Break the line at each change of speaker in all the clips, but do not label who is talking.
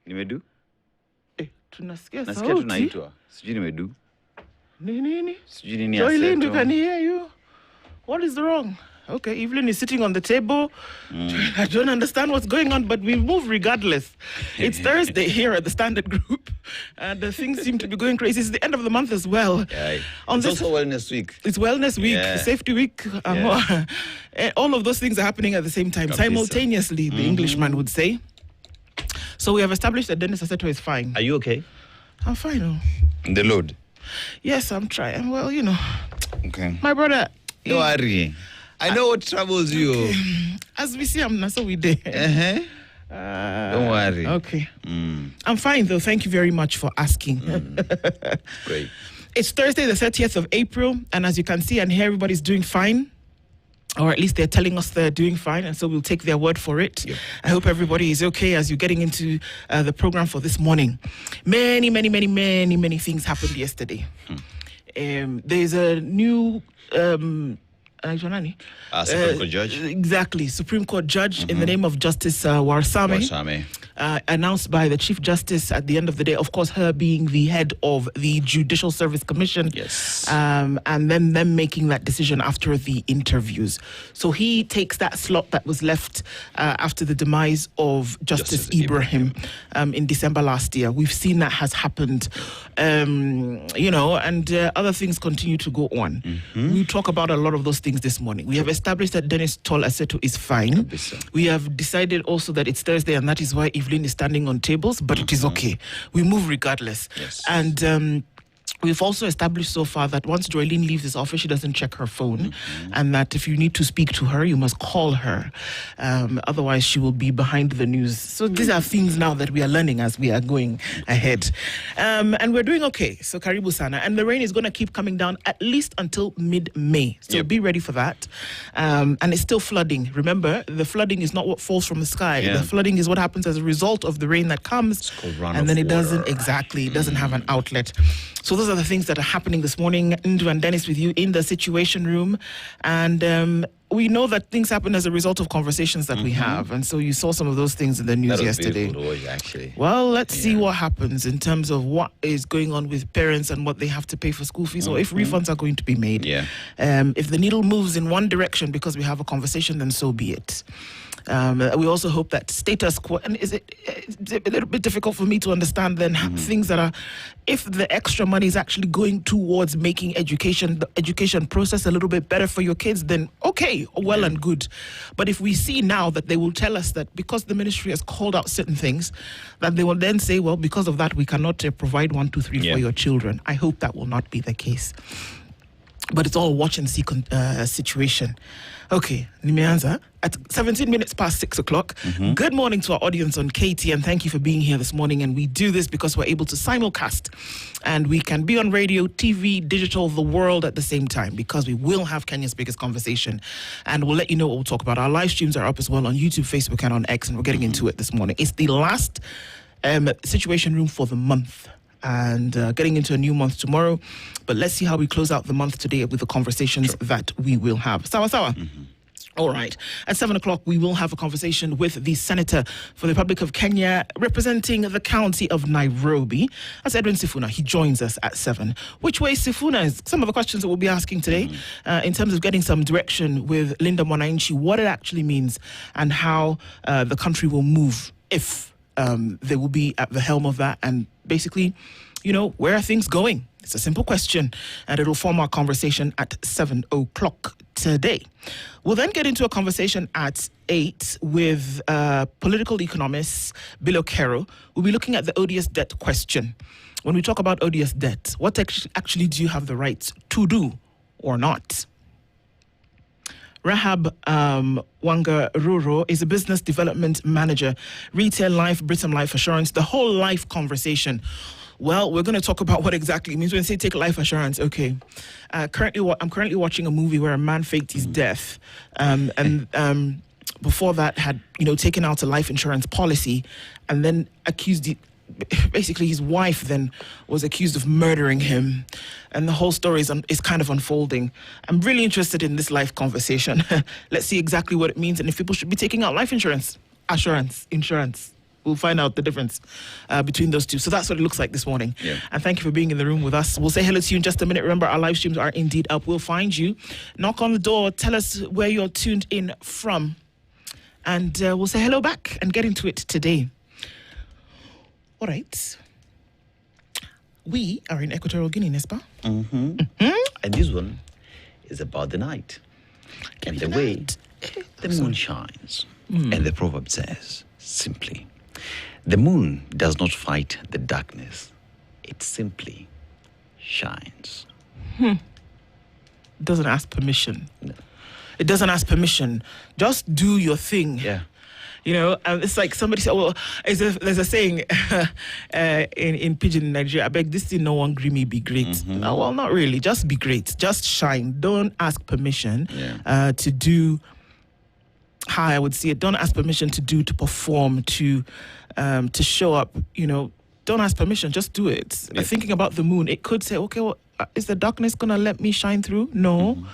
Nimedu?
Tunasikia
Nasikia tunaitwa. Sijui nimedu.
Nini?
Sijui nini
Joylene, we can hear you. What is wrong? Okay, Evelyn is sitting on the table. I don't understand what's going on, but we move regardless. It's Thursday here at the Standard Group, and things seem to be going crazy. It's the end of the month as well.
Yeah. It's also Wellness Week.
It's Wellness Week, Safety Week. All of those things are happening at the same time, simultaneously, the Englishman would say. So we have established that Dennis Aseto is fine.
Are you okay?
I'm fine.
The load?
Yes, I'm trying. Well, you know.
Okay.
My brother.
Don't worry. I know what troubles you.
Okay. As we see, I'm not so we did.
Don't worry.
Okay. I'm fine, though. Thank you very much for asking.
Great.
It's Thursday, the 30th of April, and as you can see and hear, everybody's doing fine. Or at least they're telling us they're doing fine, and so we'll take their word for it. Yep. I hope everybody is okay as you're getting into the program for this morning. Many things happened yesterday. There's a new...
Supreme Court judge.
Exactly. Supreme Court judge in the name of Justice Warsame. Announced by the Chief Justice at the end of the day, of course, her being the head of the Judicial Service Commission.
Yes.
And then them making that decision after the interviews. So he takes that slot that was left after the demise of Justice Ibrahim in December last year. We've seen that has happened, and other things continue to go on. We'll talk about a lot of those things this morning. We have established that Dennis Aseto is fine. We have decided also that it's Thursday, and that is why Evelyn is standing on tables, but it is okay. We move regardless.
Yes.
And we've also established so far that once Joylene leaves this office, she doesn't check her phone, and that if you need to speak to her, you must call her. Otherwise, she will be behind the news. So these are things now that we are learning as we are going ahead. And we're doing okay. So Karibu Sana. And the rain is going to keep coming down at least until mid-May. So be ready for that. And it's still flooding. Remember, the flooding is not what falls from the sky. The flooding is what happens as a result of the rain that comes. And then it doesn't have an outlet. So those are the things that are happening this morning. Ndu and Dennis with you in the Situation Room. And we know that things happen as a result of conversations that we have. And so you saw some of those things in the news yesterday.
Actually.
Well, let's see what happens in terms of what is going on with parents and what they have to pay for school fees, or if refunds are going to be made. If the needle moves in one direction because we have a conversation, then so be it. We also hope that status quo, and it's a little bit difficult for me to understand then things that are, if the extra money is actually going towards making the education process a little bit better for your kids, then okay, well and good. But if we see now that they will tell us that because the ministry has called out certain things, that they will then say, well, because of that, we cannot provide 1, 2, 3 for your children. I hope that will not be the case. But it's all watch and see situation. Okay, nimeanza at 17 minutes past 6 o'clock. Good morning to our audience on KT, and thank you for being here this morning. And we do this because we're able to simulcast, and we can be on radio, TV, digital, the world at the same time, because we will have Kenya's biggest conversation, and we'll let you know what we'll talk about. Our live streams are up as well on YouTube, Facebook, and on X, and we're getting into it this morning. It's the last Situation Room for the month. And getting into a new month tomorrow. But let's see how we close out the month today with the conversations that we will have. Sawa. All right. At 7 o'clock, we will have a conversation with the Senator for the Republic of Kenya representing the county of Nairobi. That's Edwin Sifuna. He joins us at 7. Which way Sifuna is? Some of the questions that we'll be asking today in terms of getting some direction with Linda Mwananchi, what it actually means and how the country will move if they will be at the helm of that, and basically, where are things going? It's a simple question, and it'll form our conversation at 7 o'clock today. We'll then get into a conversation at 8 with political economist Bill Okero. We'll be looking at the odious debt question. When we talk about odious debt, what actually do you have the right to do or not? Rahab Wanga Ruro is a business development manager, retail life, Britain Life Assurance, the whole life conversation. Well, we're going to talk about what exactly it means when we say take life assurance. Okay. I'm currently watching a movie where a man faked his death and before that had, taken out a life insurance policy and then accused basically his wife then was accused of murdering him, and the whole story is kind of unfolding. I'm really interested in this life conversation. Let's see exactly what it means and if people should be taking out life insurance. We'll find out the difference between those two. So that's what it looks like this morning.
Yeah.
And thank you for being in the room with us. We'll say hello to you in just a minute. Remember, our live streams are indeed up. We'll find you. Knock on the door. Tell us where you're tuned in from. And we'll say hello back and get into it today. All right. We are in Equatorial Guinea, Nespa.
And this one is about the night. And the way the moon shines. And the proverb says, simply, the moon does not fight the darkness. It simply shines.
Doesn't ask permission.
No.
It doesn't ask permission. Just do your thing.
Yeah.
You know, it's like somebody said, well, there's a saying in Pidgin in Nigeria, I beg this thing, no one agree me be great. No, well, not really. Just be great. Just shine. Don't ask permission to do how I would see it. Don't ask permission to perform, to show up. You know, don't ask permission. Just do it.
Yeah.
Thinking about the moon, it could say, okay, well, is the darkness going to let me shine through? No.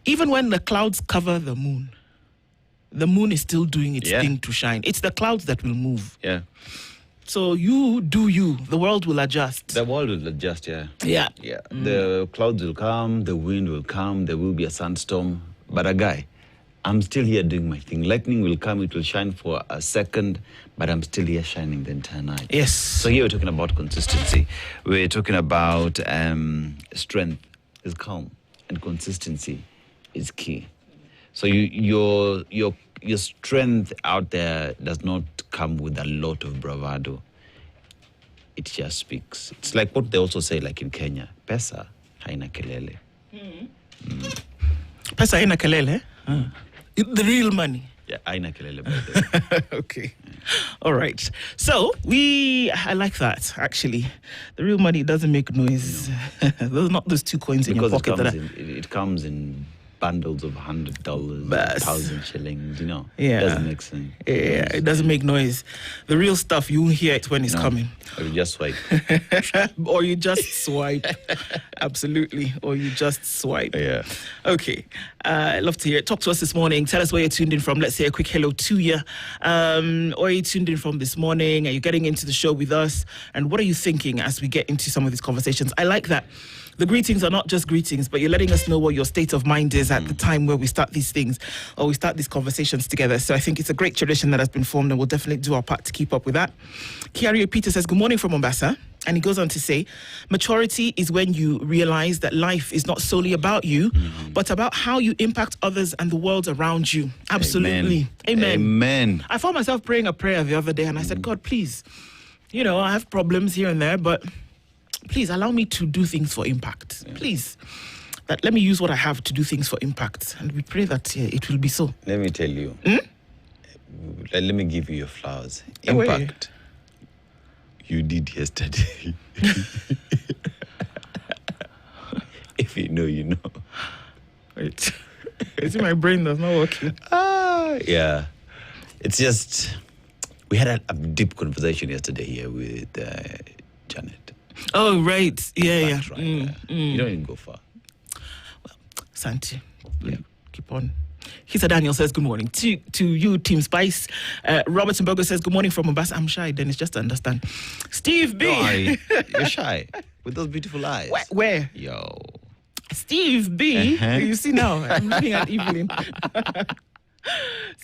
Even when the clouds cover the moon is still doing its thing to shine. It's the clouds that will move.
Yeah.
So you do you. The world will adjust.
The world will adjust, yeah.
Yeah.
Yeah. The clouds will come, the wind will come, there will be a sandstorm. But I'm still here doing my thing. Lightning will come, it will shine for a second, but I'm still here shining the entire night.
Yes.
So here we're talking about consistency. We're talking about strength is calm and consistency is key. So your strength out there does not come with a lot of bravado. It just speaks. It's like what they also say, like in Kenya, pesa haina kelele.
Pesa haina kelele? The real money.
Yeah, haina kelele. By the way.
Okay. All right. So I like that, actually. The real money doesn't make noise. Those not those 2 coins in your pocket.
It comes in bundles of $100, 1,000 shillings, you know.
Yeah.
It doesn't make sense.
Yeah, it doesn't make noise. The real stuff, you won't hear it when it's coming.
Or you just swipe.
Or you just swipe. Absolutely. Or you just swipe.
Yeah.
Okay. I'd love to hear it. Talk to us this morning. Tell us where you're tuned in from. Let's say a quick hello to you. Or are you tuned in from this morning? Are you getting into the show with us? And what are you thinking as we get into some of these conversations? I like that. The greetings are not just greetings, but you're letting us know what your state of mind is at the time where we start these things or we start these conversations together. So I think it's a great tradition that has been formed, and we'll definitely do our part to keep up with that. Kiario Peter says, good morning from Mombasa. And he goes on to say, maturity is when you realize that life is not solely about you, but about how you impact others and the world around you. Absolutely. Amen. I found myself praying a prayer the other day, and I said, God, please, you know, I have problems here and there, but please allow me to do things for impact. Yeah. Please. Let me use what I have to do things for impact. And we pray that it will be so.
Let me tell you. Let me give you your flowers. Impact. You did yesterday. If you know, you know.
Wait. Is it my brain that's not working?
Yeah. It's just, we had a deep conversation yesterday here with Janet.
Oh, right. Yeah.
Right. You don't even go far.
Well, Santi, keep on. Hisa Daniel says good morning to you, Team Spice. Robert Mbogo says good morning from Mombasa. I'm shy, Dennis, just to understand. Steve B.
No, you're shy with those beautiful eyes.
Where?
Yo.
Steve B. You see now, I'm looking at Evelyn.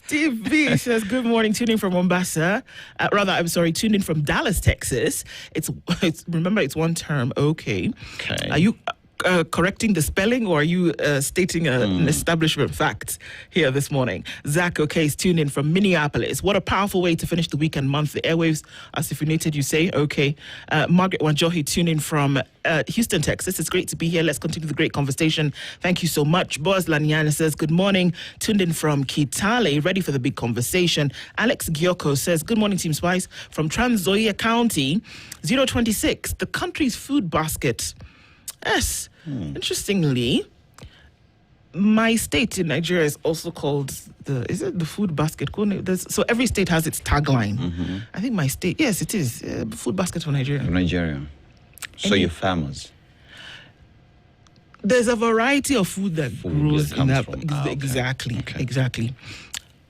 Steve B says, good morning, tuning from Mombasa. Tuned in from Dallas, Texas. It's remember, it's one term. Okay. Are you correcting the spelling, or are you stating an establishment fact here this morning? Zach, okay, is tuned in from Minneapolis. What a powerful way to finish the week and month. The airwaves are siphonnated, you say? Okay. Margaret Wanjohi, tuned in from Houston, Texas. It's great to be here. Let's continue the great conversation. Thank you so much. Boaz Lanyana says, good morning. Tuned in from Kitale, ready for the big conversation. Alex Gyoko says, good morning, Team Spice. From Trans-Nzoia County, 026, the country's food basket. Yes. Interestingly, my state in Nigeria is also called the food basket? So every state has its tagline. I think my state, yes, it is. Food basket for Nigeria.
Nigeria. So you're farmers. There's
a variety of food that grows in that.
Exactly.
Exactly.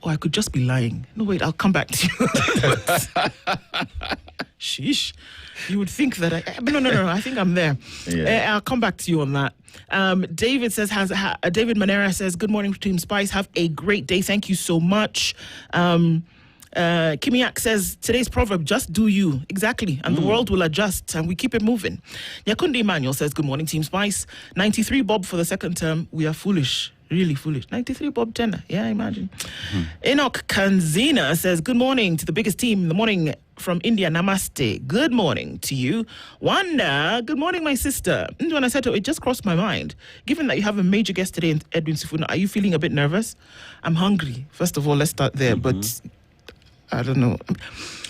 or I could just be lying. No, wait, I'll come back to you. Sheesh. You would think that no, I think I'm there.
Yeah.
I'll come back to you on that. David says, David Manera says, good morning, Team Spice. Have a great day. Thank you so much. Kimiak says, today's proverb, just do you. Exactly. And the world will adjust and we keep it moving. Nyakundi Emmanuel says, good morning, Team Spice. 93 Bob for the second term. We are foolish. Really foolish. 93 Bob Tenner. Yeah, imagine. Enoch Kanzina says, good morning to the biggest team in the morning from India. Namaste. Good morning to you. Wanda, good morning, my sister. When I said it just crossed my mind. Given that you have a major guest today, Edwin Sifuna, are you feeling a bit nervous? I'm hungry. First of all, let's start there. But I don't know.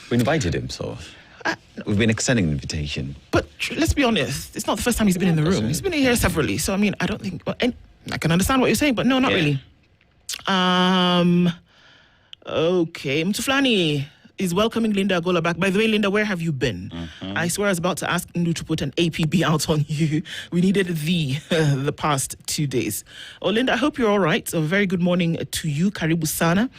We invited him, so we've been extending an invitation.
But let's be honest, it's not the first time he's been in the room. He's been here severally. So, I mean, I don't think... and I can understand what you're saying, but no, not really. Okay. Mtuflani is welcoming Linda Agola back. By the way, Linda, where have you been? I swear I was about to ask Ndu to put an APB out on you. We needed the past 2 days. Oh, Linda, I hope you're all right. A very good morning to you. Karibu sana.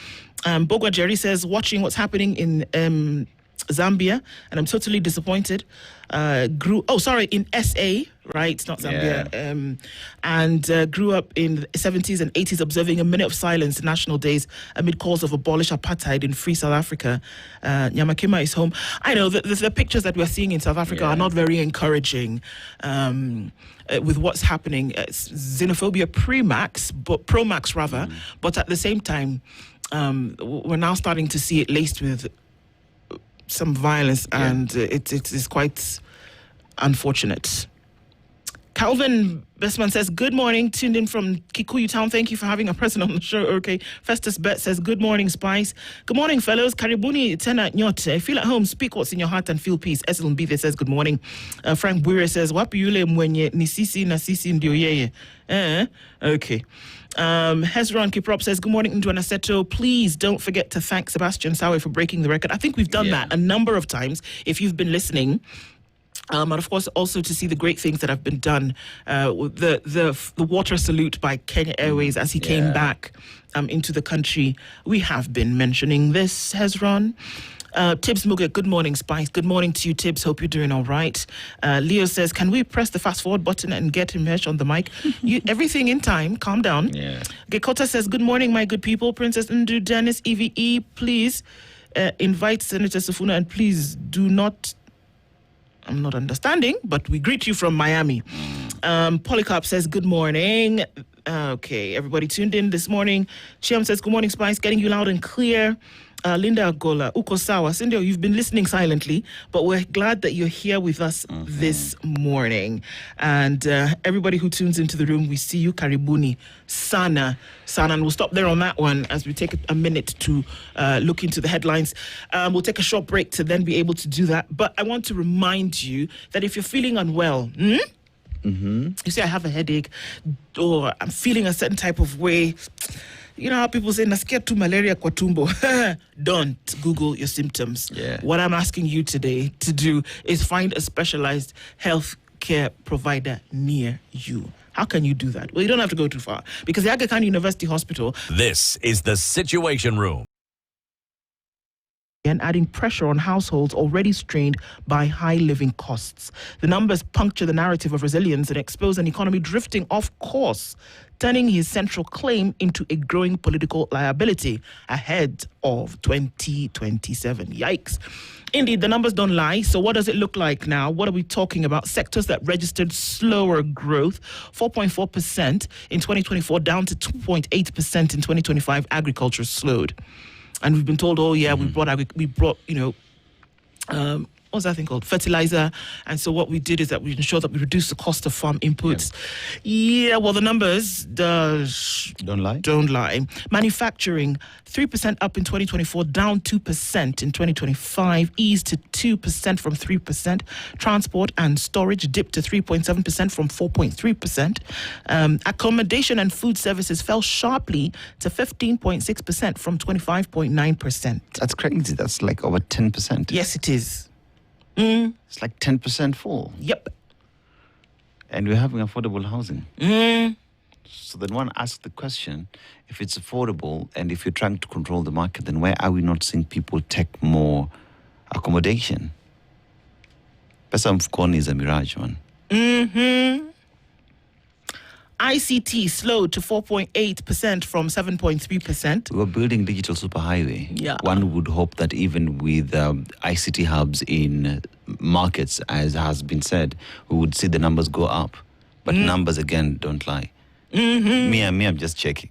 Bogwa Jerry says, watching what's happening in Zambia, and I'm totally disappointed. In SA, right? Not Zambia. And grew up in the 70s and 80s observing a minute of silence, national days, amid calls of abolish apartheid in free South Africa. Nyamakima is home. I know that the pictures that we're seeing in South Africa are not very encouraging with what's happening. It's xenophobia pro-max rather, but at the same time, we're now starting to see it laced with some violence, and it's quite unfortunate. Calvin Bestman says, good morning, tuned in from Kikuyu Town. Thank you for having a person on the show. Okay. Festus Bet says, good morning, Spice. Good morning, fellows. Karibuni tena nyote. Feel at home, speak what's in your heart and feel peace. Eslon Bithe says, good morning. Frank Bwire says, wapi yule mwenye ni sisi na sisi ndio yeye. Okay. Hezron Kiprop says, good morning, Ndwana Seto. Please don't forget to thank Sebastian Sawe for breaking the record. I think we've done that a number of times, if you've been listening. And of course, also to see the great things that have been done. The water salute by Kenya Airways as he came back into the country. We have been mentioning this, Hezron. Tibbs Muga, good morning, Spice. Good morning to you, Tibbs. Hope you're doing all right. Leo says, can we press the fast forward button and get Himesh on the mic? Everything in time. Calm down. Gekota says, good morning, my good people. Princess Ndu, Dennis, EVE, please invite Senator Sifuna, and please do not... I'm not understanding, but we greet you from Miami. Polycarp says, good morning. Okay, everybody tuned in this morning. Chiam says, good morning, Spice. Getting you loud and clear. Linda Agola, Uko Sawa. Cindy, you've been listening silently, but we're glad that you're here with us this morning. And everybody who tunes into the room, we see you. Karibuni sana. And we'll stop there on that one as we take a minute to look into the headlines. We'll take a short break to then be able to do that. But I want to remind you that if you're feeling unwell, you say, I have a headache, or I'm feeling a certain type of way. You know how people say, nasikia tu malaria kwa tumbo. Don't Google your symptoms. What I'm asking you today to do is find a specialized health care provider near you. How can you do that? Well, you don't have to go too far, because the Aga Khan University Hospital...
This is the Situation Room.
And adding pressure on households already strained by high living costs. The numbers puncture the narrative of resilience and expose an economy drifting off course, turning his central claim into a growing political liability ahead of 2027. Yikes. Indeed, the numbers don't lie. So what does it look like now? What are we talking about? Sectors that registered slower growth, 4.4% in 2024, down to 2.8% in 2025. Agriculture slowed. And we've been told, we brought, what's that thing called? Fertilizer. And so what we did is that we ensured that we reduced the cost of farm inputs. The numbers
don't
lie. Manufacturing, 3% up in 2024, down 2% in 2025, eased to 2% from 3%. Transport and storage dipped to 3.7% from 4.3%. Accommodation and food services fell sharply to 15.6% from 25.9%.
That's crazy. That's like over 10%.
Yes, it is.
It's like 10% fall.
Yep.
And we're having affordable housing. So then one asks the question, if it's affordable and if you're trying to control the market, then why are we not seeing people take more accommodation? Pesa mfukoni is a mirage, man.
ICT slowed to 4.8% from 7.3%.
We were building digital superhighway.
Yeah.
One would hope that even with ICT hubs in markets, as has been said, we would see the numbers go up. But numbers, again, don't lie. Me, I'm just checking.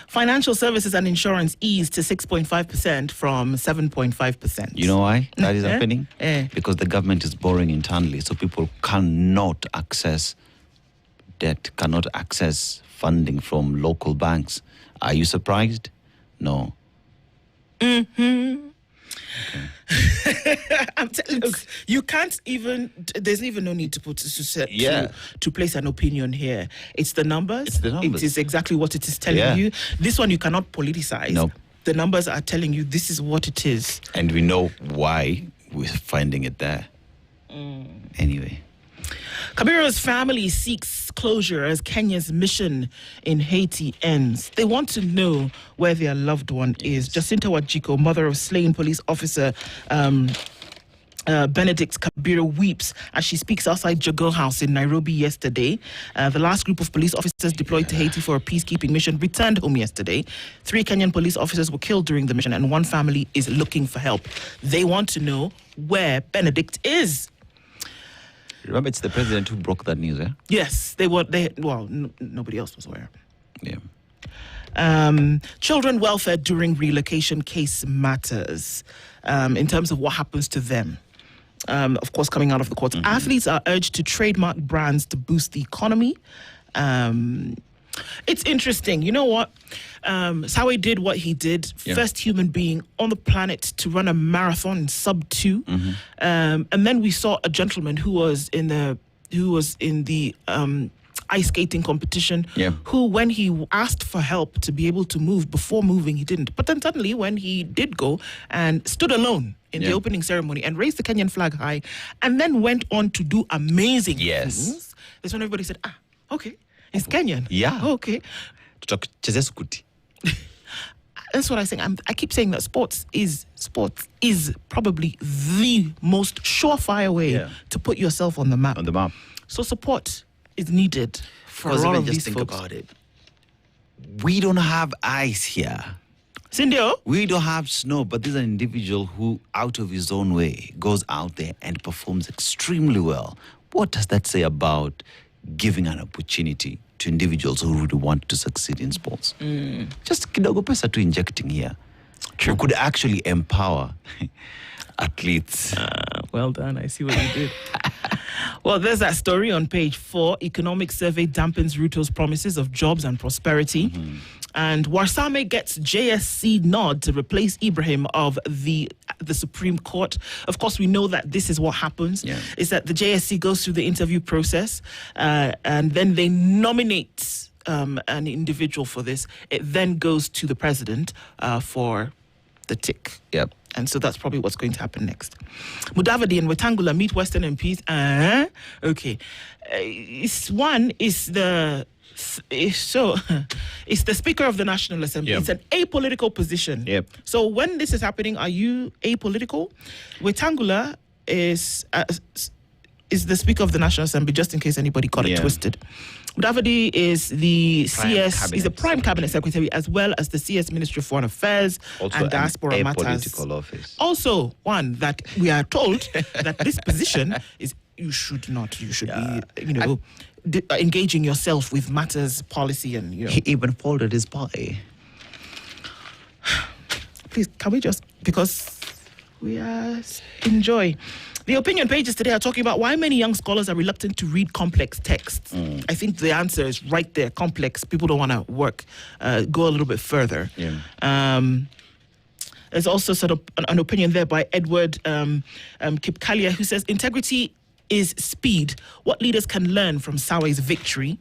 Financial services and insurance eased to 6.5% from 7.5%.
You know why that is happening? Because the government is borrowing internally, so people cannot access debt, cannot access funding from local banks. Are you surprised? No. Okay.
I'm telling you, you can't even. There's even no need to to place an opinion here. It's the numbers.
It's the numbers.
It is exactly what it is telling you. This one you cannot politicize.
No.
The numbers are telling you this is what it is,
and we know why we're finding it there. Anyway.
Kabiro's family seeks closure as Kenya's mission in Haiti ends. They want to know where their loved one is. Jacinta Wajiko, mother of slain police officer Benedict Kabiro, weeps as she speaks outside Jago House in Nairobi yesterday. The last group of police officers deployed to Haiti for a peacekeeping mission returned home yesterday. 3 Kenyan police officers were killed during the mission, and one family is looking for help. They want to know where Benedict is.
Remember, it's the president who broke that news, eh?
Yes, nobody else was aware.
Yeah.
Children welfare during relocation case matters in terms of what happens to them. Of course, coming out of the courts. Athletes are urged to trademark brands to boost the economy. It's interesting. You know what? Sawe did what he did.
Yeah.
First human being on the planet to run a marathon in sub 2. And then we saw a gentleman who was in the ice skating competition.
Yeah.
Who, when he asked for help to be able to move, before moving, he didn't. But then suddenly, when he did go and stood alone in the opening ceremony and raised the Kenyan flag high, and then went on to do amazing things, that's when everybody said, okay. It's Kenyan.
Yeah.
Oh, okay. That's what I think. I keep saying that sports is probably the most surefire way to put yourself on the map.
On the map.
So support is needed for a lot of these folks.
About it. We don't have ice here.
Cindy,
we don't have snow, but there's an individual who, out of his own way, goes out there and performs extremely well. What does that say about giving an opportunity to individuals who really want to succeed in sports? Just kidogo pesa to injecting here. True. We could actually empower athletes.
Well done. I see what you did. Well, there's that story on page 4. Economic survey dampens Ruto's promises of jobs and prosperity. And Warsame gets JSC nod to replace Ibrahim of the Supreme Court. Of course, we know that this is what happens, is that the JSC goes through the interview process and then they nominate an individual for this. It then goes to the president for the tick.
Yep.
And so that's probably what's going to happen next. Mudavadi and Wetangula meet Western MPs. Okay. It's the Speaker of the National Assembly. It's an apolitical position. So when this is happening, are you apolitical? Wetangula is the Speaker of the National Assembly, just in case anybody got it twisted. Davide is the he's the Prime Cabinet Secretary, as well as the CS Ministry of Foreign Affairs and Diaspora Matters.
Political office.
Also, one that we are told that this position is you should be, engaging yourself with matters, policy, and
He even folded his pie.
Please, can we just, because we enjoy. The opinion pages today are talking about why many young scholars are reluctant to read complex texts. I think the answer is right there. Complex. People don't want to go a little bit further. There's also sort of an opinion there by Edward Kipkalia, who says integrity is speed. What leaders can learn from Sawe's victory.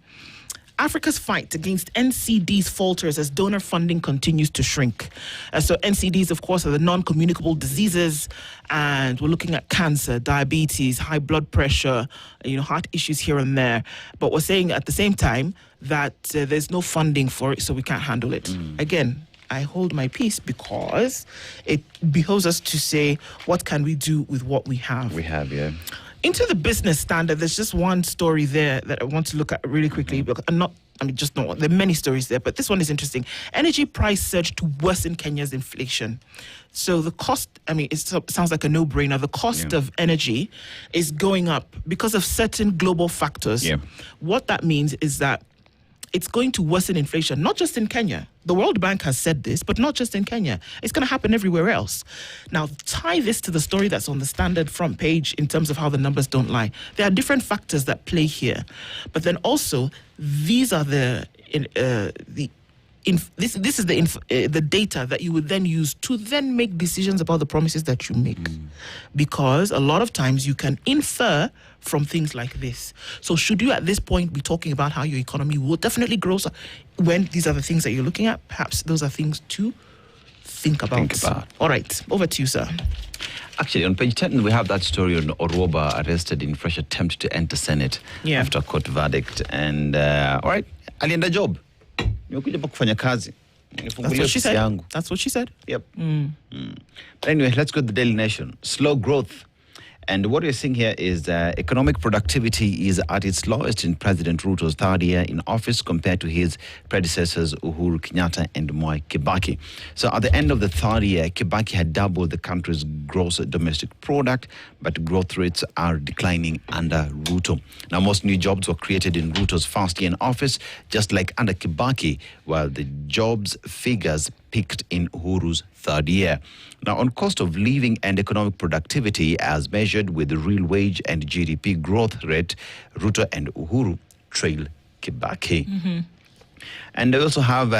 Africa's fight against NCDs falters as donor funding continues to shrink. So NCDs, of course, are the non-communicable diseases, and we're looking at cancer, diabetes, high blood pressure, heart issues here and there. But we're saying at the same time that there's no funding for it, so we can't handle it. Again, I hold my peace because it behoves us to say, what can we do with what we have?
We have, yeah.
Into the business standard, there's just one story there that I want to look at really quickly. There are many stories there, but this one is interesting. Energy price surge to worsen Kenya's inflation. So the cost, it sounds like a no-brainer. The cost of energy is going up because of certain global factors. Yeah. What that means is that it's going to worsen inflation, not just in Kenya. The World Bank has said this, but not just in Kenya. It's going to happen everywhere else. Now, tie this to the story that's on the Standard front page in terms of how the numbers don't lie. There are different factors that play here. But then also, these are the data that you would then use to then make decisions about the promises that you make. Because a lot of times you can infer from things like this. So should you at this point be talking about how your economy will definitely grow when these are the things that you're looking at? Perhaps those are things to think about. All right, over to you, sir.
Actually, on page 10, we have that story on Oroba arrested in fresh attempt to enter Senate after a court verdict. And, all right, alienda job. Nimekuja hapa kufanya kazi.
That's what she said. That's what she said.
Yep. But anyway, let's go to the Daily Nation. Slow growth. And what we're seeing here is economic productivity is at its lowest in President Ruto's third year in office compared to his predecessors Uhuru Kenyatta and Mwai Kibaki. So at the end of the third year, Kibaki had doubled the country's gross domestic product, but growth rates are declining under Ruto. Now, most new jobs were created in Ruto's first year in office, just like under Kibaki, while the jobs figures peaked in Uhuru's third year. Now, on cost of living and economic productivity, as measured with the real wage and GDP growth rate, Ruto and Uhuru trail Kibaki. And they also have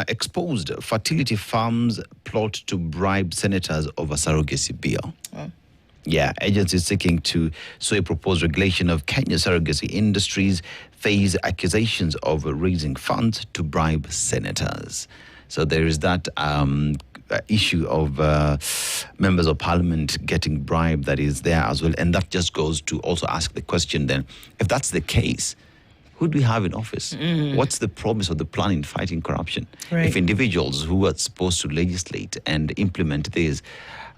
exposed fertility farms plot to bribe senators over surrogacy bill. Yeah, agencies seeking to sway proposed regulation of Kenya's surrogacy industries face accusations of raising funds to bribe senators. So there is that issue of members of parliament getting bribed that is there as well. And that just goes to also ask the question then, if that's the case, who do we have in office? What's the promise of the plan in fighting corruption?
Right.
If individuals who are supposed to legislate and implement this,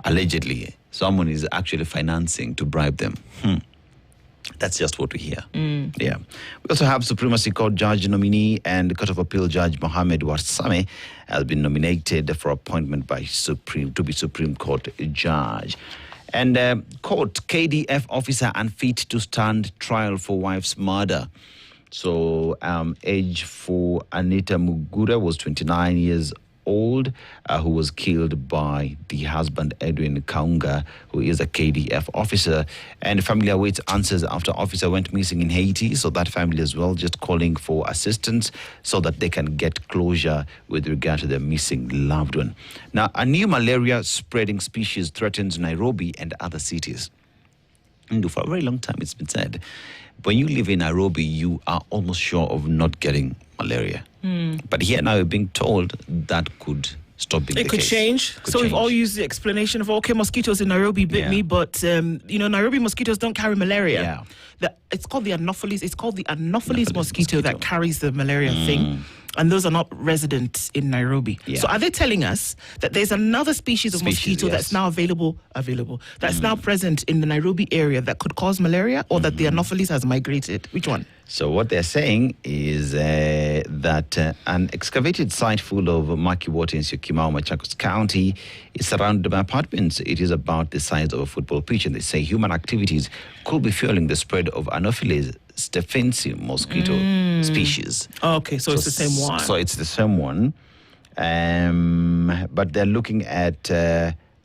allegedly, someone is actually financing to bribe them. That's just what we hear. Yeah. We also have Supremacy Court Judge nominee and Court of Appeal Judge Mohammed Warsame has been nominated for appointment by Supreme Court Judge. And court KDF officer unfit to stand trial for wife's murder. So age for Anita Mugura was 29 years old, who was killed by the husband Edwin Kaunga, who is a KDF officer. And the family awaits answers after officer went missing in Haiti. So that family as well just calling for assistance so that they can get closure with regard to their missing loved one. Now, a new malaria spreading species threatens Nairobi and other cities. And for a very long time, it's been said, when you live in Nairobi, you are almost sure of not getting malaria. But here now we're being told that could stop being the case.
It could change. We've all used the explanation of, okay, mosquitoes in Nairobi bit me, but, Nairobi mosquitoes don't carry malaria. It's called the Anopheles. It's called the Anopheles mosquito that carries the malaria thing. And those are not resident in Nairobi. So are they telling us that there's another species of mosquito that's now available, that's now present in the Nairobi area that could cause malaria, or that the Anopheles has migrated? Which one?
So what they're saying is that an excavated site full of murky water in Syokimau, Machakos County is surrounded by apartments. It is about the size of a football pitch, and they say human activities could be fueling the spread of Anopheles stephensi mosquito species.
Okay, so it's the same one.
So it's the same one. But they're looking at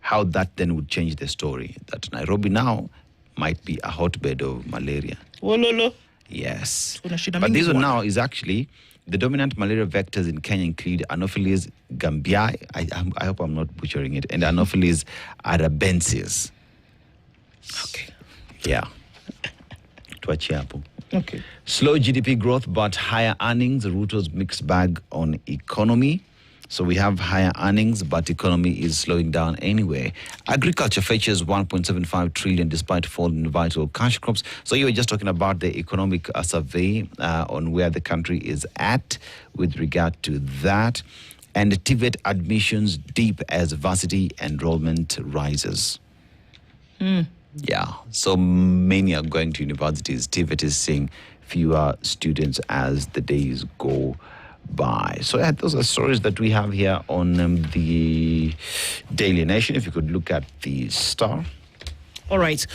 how that then would change the story. That Nairobi now might be a hotbed of malaria.
Wololo.
Yes. But this one now is actually the dominant malaria vectors in Kenya include Anopheles gambiae. I hope I'm not butchering it. And Anopheles arabensis.
Okay.
Yeah. Tuachie hapo.
Okay.
Slow GDP growth but higher earnings. Ruto's mixed bag on economy. So we have higher earnings, but economy is slowing down anyway. Agriculture fetches 1.75 trillion despite fall in vital cash crops. So you were just talking about the economic survey on where the country is at with regard to that. And TVET admissions deep as varsity enrollment rises. Yeah, so many are going to universities. TVET is seeing fewer students as the days go by. So those are stories that we have here on the Daily Nation. If you could look at the Star.
All right.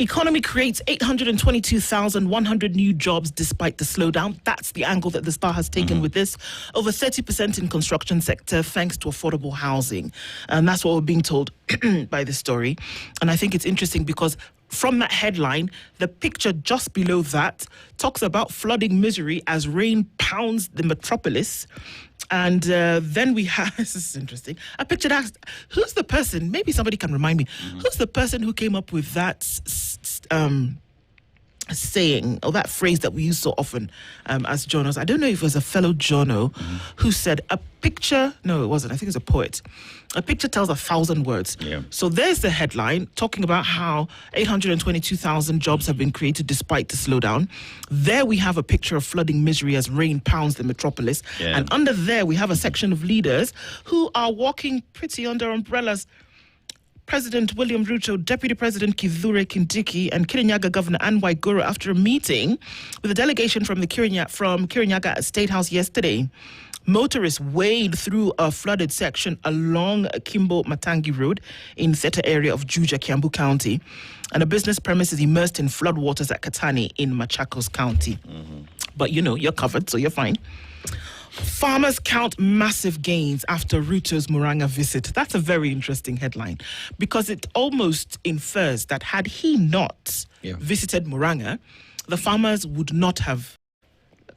Economy creates 822,100 new jobs despite the slowdown. That's the angle that the Star has taken with this. Over 30% in construction sector thanks to affordable housing. And that's what we're being told by the story. And I think it's interesting because from that headline, the picture just below that talks about flooding misery as rain pounds the metropolis. And then we have, this is interesting, a picture that asks, who's the person, maybe somebody can remind me, who's the person who came up with that saying, or that phrase that we use so often as journals? I don't know if it was a fellow journal who said, a picture, no, it wasn't, I think it's a poet. A picture tells 1,000 words.
Yeah.
So there's the headline talking about how 822,000 jobs have been created despite the slowdown. There we have a picture of flooding misery as rain pounds the metropolis.
Yeah.
And under there we have a section of leaders who are walking pretty under umbrellas. President William Ruto, Deputy President Kithure Kindiki, and Kirinyaga Governor Anne Waiguru after a meeting with a delegation from Kirinyaga State House yesterday. Motorists wade through a flooded section along Kimbo Matangi Road in Theta area of Juja, Kiambu County, and a business premise is immersed in floodwaters at Katani in Machakos County. But you know, you're covered, so you're fine. Farmers count massive gains after Ruto's Murang'a visit. That's a very interesting headline because it almost infers that had he not visited Murang'a, the farmers would not have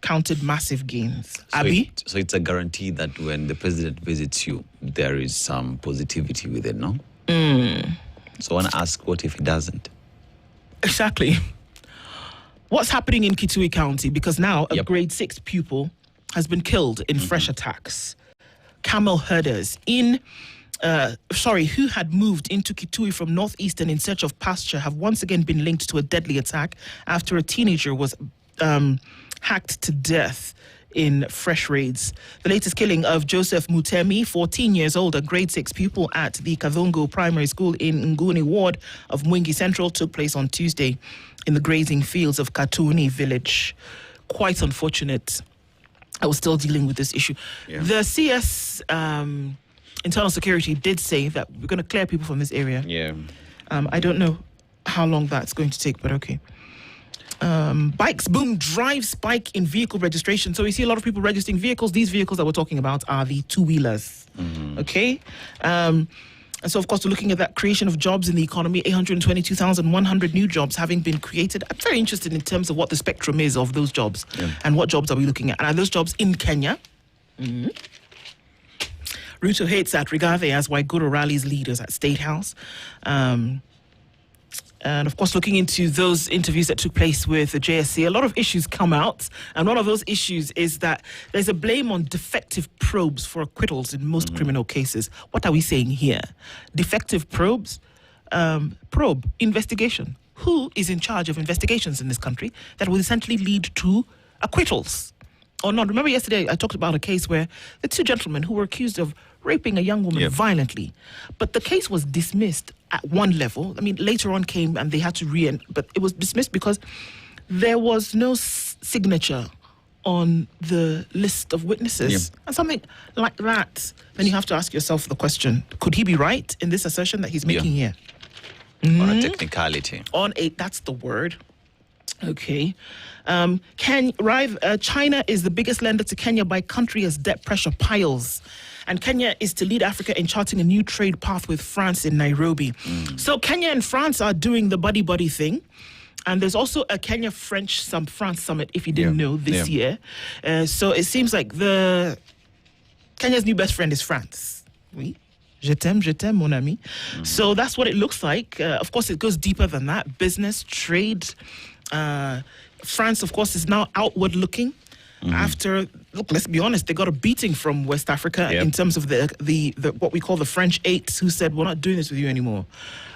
counted massive gains.
So
Abby?
so it's a guarantee that when the president visits you, there is some positivity with it, no? So I want to ask, what if he doesn't?
Exactly. What's happening in Kitui County? Because now a grade 6 pupil has been killed in fresh attacks. Camel herders who had moved into Kitui from northeastern in search of pasture have once again been linked to a deadly attack after a teenager was hacked to death in fresh raids. The latest killing of Joseph Mutemi, 14 years old, a grade 6 pupil at the Kadhongo Primary School in Nguni Ward of Mwingi Central, took place on Tuesday in the grazing fields of Katuni village. Quite unfortunate. I was still dealing with this issue. Yeah. The CS Internal Security did say that we're going to clear people from this area.
Yeah.
I don't know how long that's going to take, but okay. Bikes boom, drive spike in vehicle registration. So we see a lot of people registering vehicles. These vehicles that we're talking about are the two-wheelers. Okay? And so, of course, we're looking at that creation of jobs in the economy, 822,100 new jobs having been created. I'm very interested in terms of what the spectrum is of those jobs and what jobs are we looking at. And are those jobs in Kenya? Ruto hates at Rigathi as Waiguru rallies leaders at State House. And, of course, looking into those interviews that took place with the JSC, a lot of issues come out. And one of those issues is that there's a blame on defective probes for acquittals in most criminal cases. What are we saying here? Defective probes? Probe, investigation. Who is in charge of investigations in this country that will essentially lead to acquittals? Or not? Remember yesterday I talked about a case where the two gentlemen who were accused of raping a young woman violently, but the case was dismissed at one level. I mean, later on came and they had to but it was dismissed because there was no signature on the list of witnesses. And something like that, then you have to ask yourself the question, could he be right in this assertion that he's making here?
On a technicality.
That's the word. Okay. China is the biggest lender to Kenya by country as debt pressure piles. And Kenya is to lead Africa in charting a new trade path with France in Nairobi. So Kenya and France are doing the buddy-buddy thing. And there's also a Kenya-France summit, if you didn't know, this year. So it seems like Kenya's new best friend is France. Oui. Je t'aime, mon ami. So that's what it looks like. Of course, it goes deeper than that. Business, trade, France, of course, is now outward looking. After, look, let's be honest, they got a beating from West Africa in terms of the what we call the French eights, who said, we're not doing this with you anymore.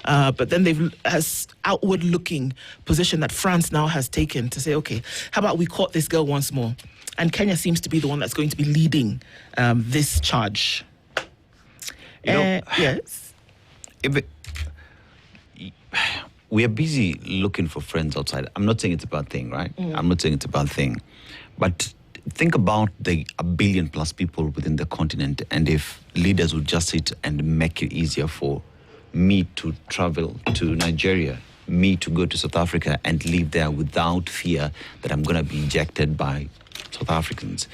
But then has outward-looking position that France now has taken to say, okay, how about we caught this girl once more? And Kenya seems to be the one that's going to be leading this charge. Yes.
We are busy looking for friends outside. I'm not saying it's a bad thing, right? I'm not saying it's a bad thing. But think about the 1 billion plus people within the continent, and if leaders would just sit and make it easier for me to travel to Nigeria, me to go to South Africa and live there without fear that I'm going to be ejected by South Africans,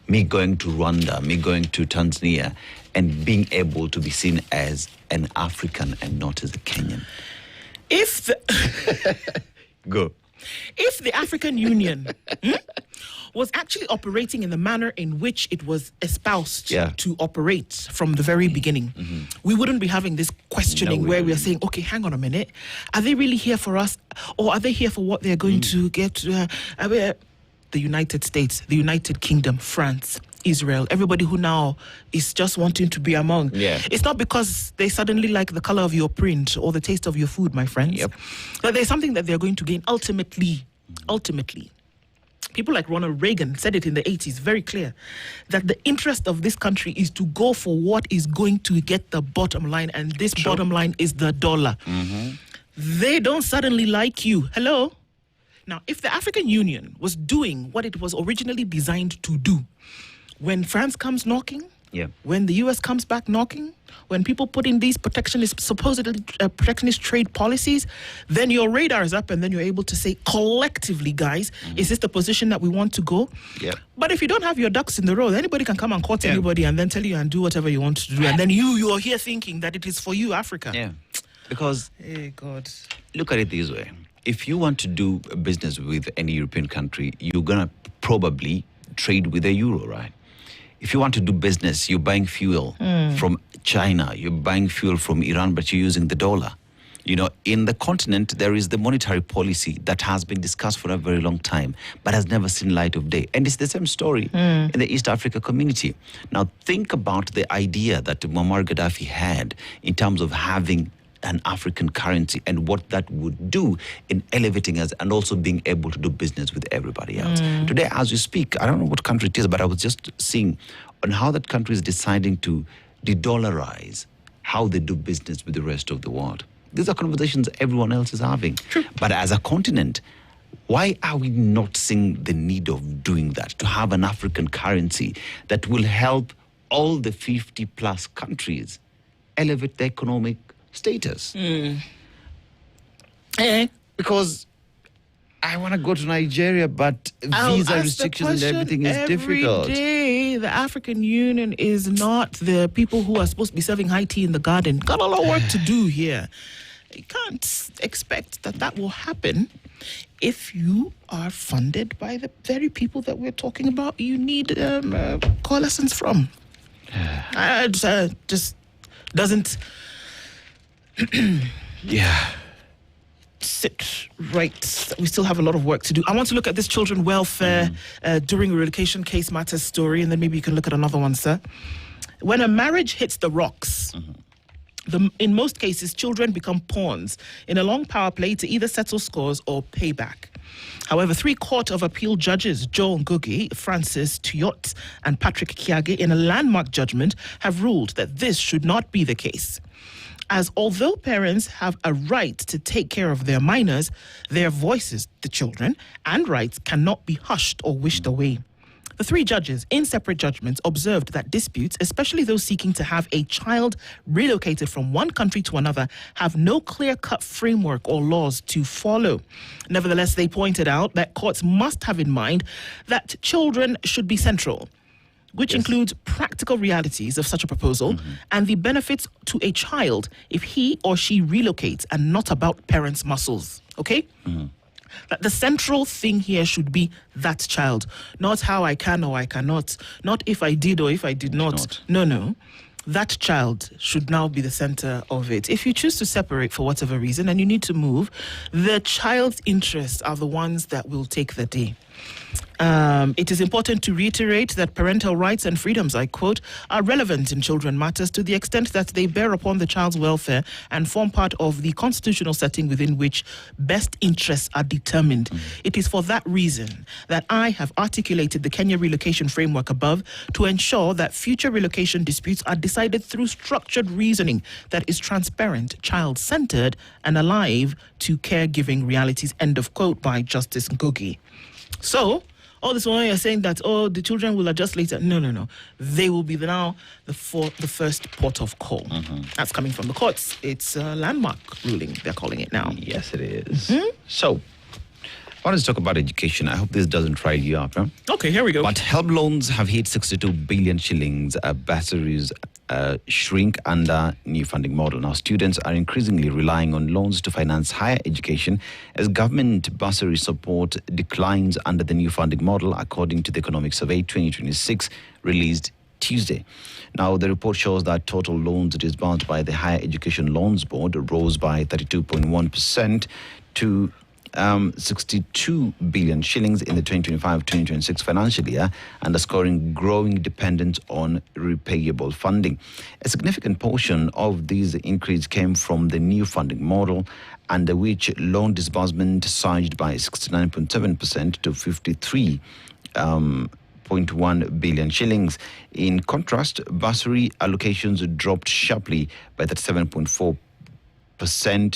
me going to Rwanda, me going to Tanzania, and being able to be seen as an African and not as a Kenyan.
If the African Union was actually operating in the manner in which it was espoused to operate from the very beginning, we wouldn't be having this questioning where we are saying, okay, hang on a minute, are they really here for us, or are they here for what they're going to get? The United States, the United Kingdom, France, Israel, everybody who now is just wanting to be among. It's not because they suddenly like the color of your print or the taste of your food, my friends. But there's something that they're going to gain ultimately. People like Ronald Reagan said it in the 80s, very clear, that the interest of this country is to go for what is going to get the bottom line, and this bottom line is the dollar. They don't suddenly like you. Hello? Now, if the African Union was doing what it was originally designed to do, when France comes knocking, when the US comes back knocking, when people put in these supposedly protectionist trade policies, then your radar is up, and then you're able to say collectively, guys, is this the position that we want to go? But if you don't have your ducks in the row, anybody can come and court anybody and then tell you and do whatever you want to do. And then you are here thinking that it is for you, Africa.
Because,
hey God,
look at it this way. If you want to do business with any European country, you're going to probably trade with the euro, right? If you want to do business, you're buying fuel from China, you're buying fuel from Iran, but you're using the dollar. You know, in the continent, there is the monetary policy that has been discussed for a very long time, but has never seen light of day. And it's the same story in the East Africa community. Now, think about the idea that Muammar Gaddafi had in terms of having an African currency and what that would do in elevating us and also being able to do business with everybody else. Today, as we speak, I don't know what country it is, but I was just seeing on how that country is deciding to de-dollarize how they do business with the rest of the world. These are conversations everyone else is having. But as a continent, why are we not seeing the need of doing that, to have an African currency that will help all the 50 plus countries elevate their economic status? Because I want to go to Nigeria, but visa restrictions and everything is difficult.
Every day, the African Union is not the people who are supposed to be serving high tea in the garden. Got a lot of work to do here. You can't expect that will happen if you are funded by the very people that we're talking about. You need coalescence from. Just doesn't sit right. We still have a lot of work to do. I want to look at this children welfare during a relocation case matters story, and then maybe you can look at another one, sir. When a marriage hits the rocks, in most cases, children become pawns in a long power play to either settle scores or pay back. However, 3 Court of Appeal judges, Joe Ngugi, Francis Tuyot, and Patrick Kiage, in a landmark judgment, have ruled that this should not be the case. As although parents have a right to take care of their minors, their voices, the children, and rights cannot be hushed or wished away. The 3 judges, in separate judgments, observed that disputes, especially those seeking to have a child relocated from one country to another, have no clear-cut framework or laws to follow. Nevertheless, they pointed out that courts must have in mind that children should be central, which includes practical realities of such a proposal and the benefits to a child if he or she relocates, and not about parents' muscles. Okay? That the central thing here should be that child, not how I can or I cannot, not if I did or if I did not. No. that child should now be the center of it. If you choose to separate for whatever reason and you need to move, the child's interests are the ones that will take the day. It is important to reiterate that parental rights and freedoms, I quote, are relevant in children matters to the extent that they bear upon the child's welfare and form part of the constitutional setting within which best interests are determined. It is for that reason that I have articulated the Kenya relocation framework above to ensure that future relocation disputes are decided through structured reasoning that is transparent, child-centered, and alive to caregiving realities, end of quote, by Justice Ngugi. So, all this while you're saying that, the children will adjust later. No. They will be the first port of call. That's coming from the courts. It's a landmark ruling, they're calling it now.
Yes, it is. So, I want to talk about education. I hope this doesn't rile you up. Huh?
Okay, here we go.
But help loans have hit 62 billion shillings. Bursaries shrink under new funding model. Now, students are increasingly relying on loans to finance higher education as government bursary support declines under the new funding model, according to the Economic Survey 2026 released Tuesday. Now, the report shows that total loans disbursed by the Higher Education Loans Board rose by 32.1% to 62 billion shillings in the 2025-2026 financial year, underscoring growing dependence on repayable funding. A significant portion of these increase came from the new funding model, under which loan disbursement surged by 69.7% to 53.1 billion shillings. In contrast, bursary allocations dropped sharply by 37.4%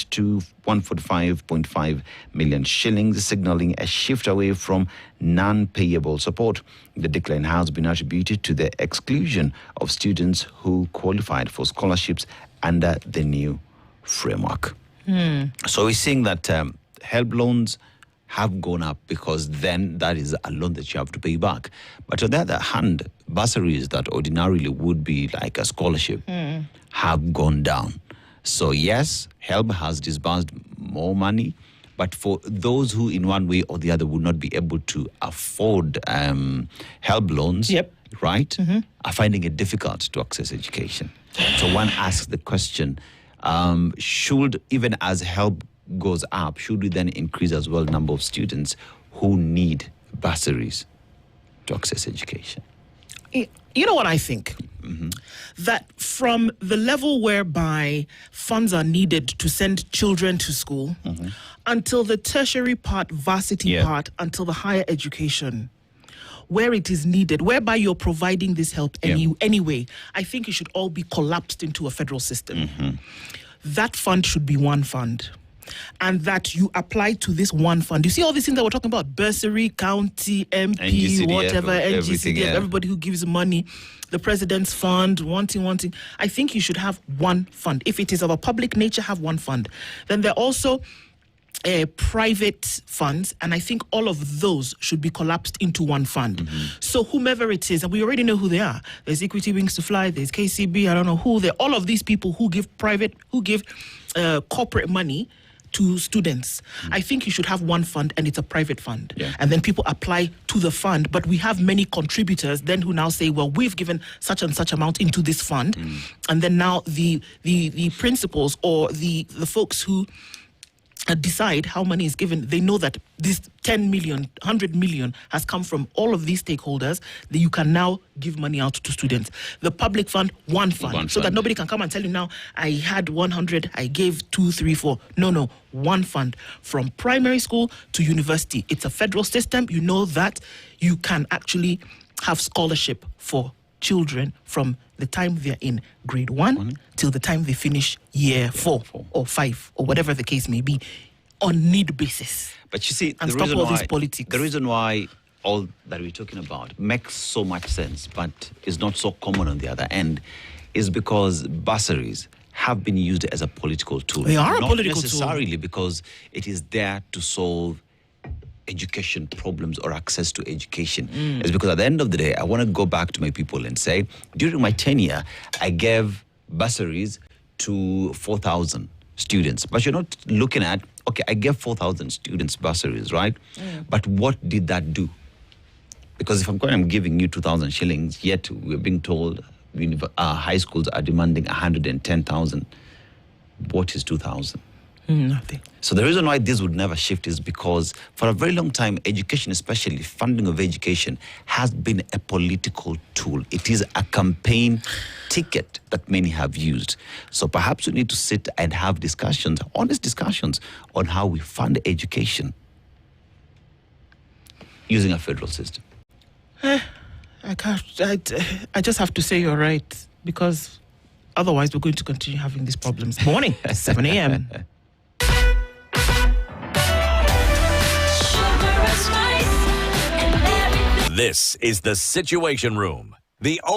to 145.5 million shillings, signaling a shift away from non-payable support. The decline has been attributed to the exclusion of students who qualified for scholarships under the new framework. So we're seeing that help loans have gone up because then that is a loan that you have to pay back. But on the other hand, bursaries that ordinarily would be like a scholarship have gone down. So yes, HELB has disbursed more money, but for those who in one way or the other would not be able to afford HELB loans, right, are finding it difficult to access education. So one asks the question, should, even as HELB goes up, should we then increase as well the number of students who need bursaries to access education?
You know what I think? That from the level whereby funds are needed to send children to school until the tertiary part, varsity part, until the higher education, where it is needed, whereby you're providing this help anyway, I think it should all be collapsed into a federal system. That fund should be one fund. And that you apply to this one fund. You see all these things that we're talking about, bursary, county, MP, NGCDF, whatever, NGCDF, everybody who gives money, the president's fund, wanting. I think you should have one fund. If it is of a public nature, have one fund. Then there are also private funds, and I think all of those should be collapsed into one fund. So whomever it is, and we already know who they are. There's Equity Wings to Fly, there's KCB, I don't know who. All of these people who give corporate money to students. I think you should have one fund, and it's a private fund. And then people apply to the fund, but we have many contributors then who now say, well, we've given such and such amount into this fund. And then now the principals or the folks who decide how money is given, they know that this 10 million, 100 million has come from all of these stakeholders, that you can now give money out to students. The public fund, one fund, so that nobody can come and tell you now, I had 100, I gave 2, 3, 4. No, one fund from primary school to university. It's a federal system. You know that you can actually have scholarship for children from the time they're in grade 1 till the time they finish year 4 or 5 or whatever the case may be, on need basis.
But you see,
and stop all this politics.
The reason why all that we're talking about makes so much sense, but is not so common on the other end, is because bursaries have been used as a political tool.
They are a political tool.
Not necessarily because it is there to solve education problems or access to education. It's because at the end of the day, I want to go back to my people and say, during my tenure, I gave bursaries to 4,000 students. But you're not looking at, okay, I gave 4,000 students bursaries, right? But what did that do? Because if I'm giving you 2,000 shillings, yet we're being told high schools are demanding 110,000. What is 2,000?
Nothing.
So the reason why this would never shift is because for a very long time, education, especially funding of education, has been a political tool. It is a campaign ticket that many have used. So perhaps we need to sit and have discussions, honest discussions, on how we fund education using a federal system.
I just have to say you're right, because otherwise we're going to continue having these problems. Morning, 7 a.m.
This is the Situation Room, the only